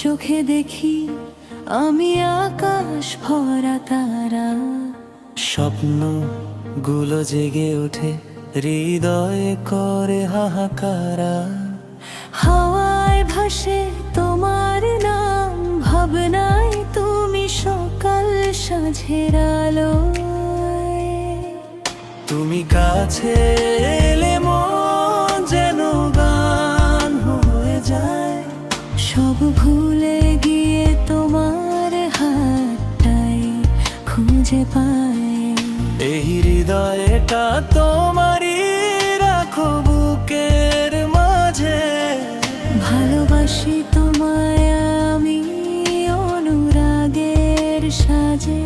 চোখে দেখি আমি আকাশ ভরা তারা। স্বপ্ন গুলো জেগে ওঠে, হৃদয়ে করে হাহাকারা। হাওয়ায় ভাসে তোমার নাম, ভাবনায় তুমি সকাল সাঁঝের আলো। তুমি কাছে এলে মন যেন গান হয়ে যায়। সব ভুলে গিয়ে তোমার হাতটাই খুঁজে পাই। এই হৃদয়টা তোমারই, রাখো বুকের মাঝে। ভালোবাসি তোমায় আমি অনুরাগের সাজে।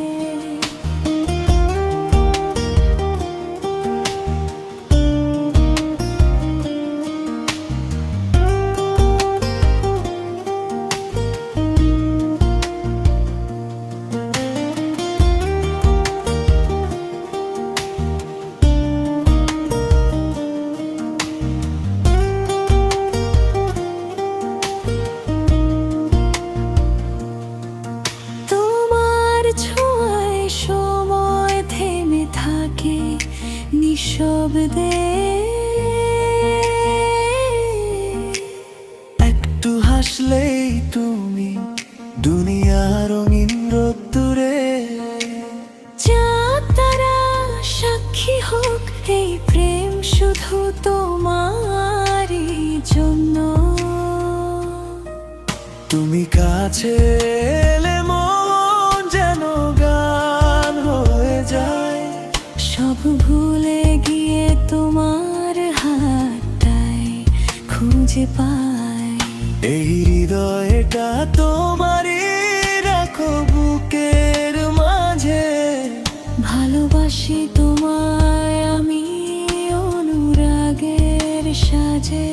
ছোঁয়ায় সময় থেমে থাকে নিঃশব্দে। একটু হাসলেই তুমি দুনিয়া রঙিন রোদ্দুরে। চাঁদ তারা সাক্ষী হোক, এই প্রেম শুধু তোমারই জন্য। তুমি কাছে এলে মন যেন গান হয়ে যায়। সব ভুলে গিয়ে তোমার হাতটাই খুঁজে পাই। এই হৃদয়টা তোমারই, রাখো বুকের মাঝে। ভালোবাসি তোমায় আমি অনুরাগের সাজে।